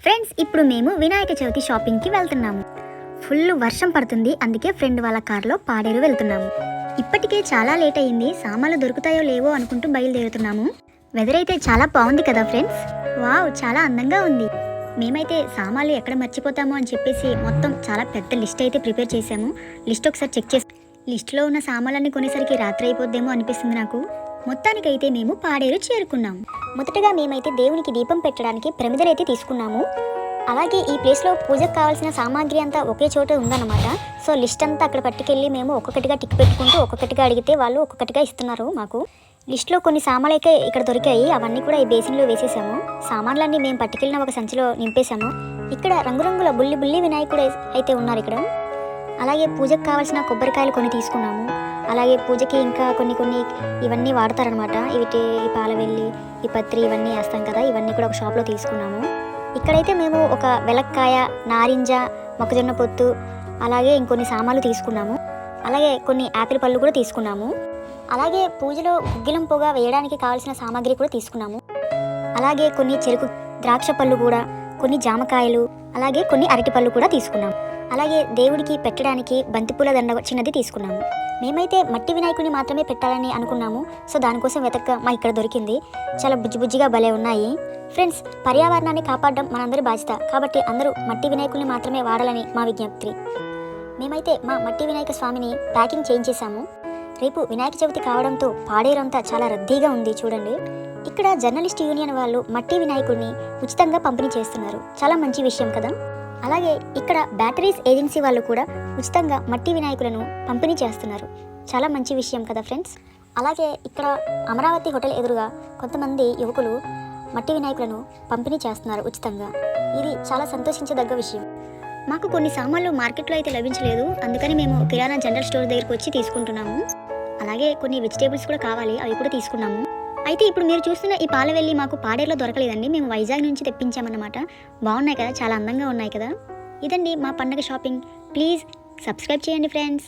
Friends, ఇప్పుడు మేము వినాయక చవితి షాపింగ్కి వెళ్తున్నాము. ఫుల్ వర్షం పడుతుంది, అందుకే ఫ్రెండ్ వాళ్ళ కార్లో పాడేరు వెళ్తున్నాము. ఇప్పటికే చాలా లేట్ అయ్యింది, సామాన్లు దొరుకుతాయో లేవో అనుకుంటూ బయలుదేరుతున్నాము. వెదర్ అయితే చాలా బాగుంది కదా ఫ్రెండ్స్. వావ్, చాలా అందంగా ఉంది. మేమైతే సామాన్లు ఎక్కడ మర్చిపోతామో అని చెప్పేసి మొత్తం చాలా పెద్ద లిస్ట్ అయితే ప్రిపేర్ చేశాము. లిస్ట్ ఒకసారి చెక్ చేసి లిస్టులో ఉన్న సామాన్లన్నీ కొనేసరికి రాత్రి అయిపోద్దేమో అనిపిస్తుంది నాకు. మొత్తానికైతే మేము పాడేరు చేరుకున్నాము. మొదటగా మేమైతే దేవునికి దీపం పెట్టడానికి ప్రమిదలైతే తీసుకున్నాము. అలాగే ఈ ప్లేస్లో పూజకు కావాల్సిన సామాగ్రి అంతా ఒకే చోట ఉందన్నమాట. సో లిస్ట్ అంతా అక్కడ పట్టుకెళ్ళి మేము ఒక్కొక్కటిగా టిక్ పెట్టుకుంటూ ఒక్కొక్కటిగా అడిగితే వాళ్ళు ఒక్కొక్కటిగా ఇస్తున్నారు మాకు. లిస్ట్లో కొన్ని సామాన్లు అయితే ఇక్కడ దొరికాయి, అవన్నీ కూడా ఈ బేసిన్లో వేసేసాము. సామాన్లన్నీ మేము పట్టుకెళ్ళిన ఒక సంచిలో నింపేశాము. ఇక్కడ రంగురంగుల బుల్లి వినాయకుడు అయితే ఉన్నారు ఇక్కడ. అలాగే పూజకు కావాల్సిన కొబ్బరికాయలు కొన్ని తీసుకున్నాము. అలాగే పూజకి ఇంకా కొన్ని ఇవన్నీ వాడతారనమాట. ఈ పాలవెల్లి, ఈ పత్రి ఇవన్నీ వేస్తాం కదా, ఇవన్నీ కూడా ఒక షాప్లో తీసుకున్నాము. ఇక్కడైతే మేము ఒక వెలక్కాయ, నారింజ, మొక్కజొన్న పొత్తు, అలాగే ఇంకొన్ని సామాన్లు తీసుకున్నాము. అలాగే కొన్ని యాపిల్ పళ్ళు కూడా తీసుకున్నాము. అలాగే పూజలో గుగ్గిలం పొగ వేయడానికి కావాల్సిన సామాగ్రి కూడా తీసుకున్నాము. అలాగే కొన్ని చెరుకు ద్రాక్ష పళ్ళు కూడా, కొన్ని జామకాయలు, అలాగే కొన్ని అరటి పళ్ళు కూడా తీసుకున్నాము. అలాగే దేవుడికి పెట్టడానికి బంతిపూల దండ చిన్నది తీసుకున్నాము. మేమైతే మట్టి వినాయకుని మాత్రమే పెట్టాలని అనుకున్నాము. సో దానికోసం మా ఇక్కడ దొరికింది. చాలా బుజ్జిగా భలే ఉన్నాయి. ఫ్రెండ్స్, పర్యావరణాన్ని కాపాడడం మనందరి బాధ్యత, కాబట్టి అందరూ మట్టి వినాయకుల్ని మాత్రమే వాడాలని మా విజ్ఞప్తి. మేమైతే మా మట్టి వినాయక స్వామిని ప్యాకింగ్ చేయించేసాము. రేపు వినాయక చవితి కావడంతో పాడేరంతా చాలా రద్దీగా ఉంది చూడండి. ఇక్కడ జర్నలిస్ట్ యూనియన్ వాళ్ళు మట్టి వినాయకుడిని ఉచితంగా పంపిణీ చేస్తున్నారు. చాలా మంచి విషయం కదా. అలాగే ఇక్కడ బ్యాటరీస్ ఏజెన్సీ వాళ్ళు కూడా ఉచితంగా మట్టి వినాయకులను పంపిణీ చేస్తున్నారు. చాలా మంచి విషయం కదా ఫ్రెండ్స్. అలాగే ఇక్కడ అమరావతి హోటల్ ఎదురుగా కొంతమంది యువకులు మట్టి వినాయకులను పంపిణీ చేస్తున్నారు ఉచితంగా. ఇది చాలా సంతోషించదగ్గ విషయం. మాకు కొన్ని సామాన్లు మార్కెట్లో అయితే లభించలేదు, అందుకని మేము కిరాణా జనరల్ స్టోర్ దగ్గరకు వచ్చి తీసుకుంటున్నాము. అలాగే కొన్ని వెజిటేబుల్స్ కూడా కావాలి, అవి కూడా తీసుకున్నాము. అయితే ఇప్పుడు మీరు చూస్తున్న ఈ పాలవెల్లి మాకు పాడేరులో దొరకలేదండి, మేము వైజాగ్ నుంచి తెప్పించామన్నమాట. బాగున్నాయి కదా, చాలా అందంగా ఉన్నాయి కదా. ఇదండి మా పండగ షాపింగ్. ప్లీజ్ సబ్స్క్రైబ్ చేయండి ఫ్రెండ్స్.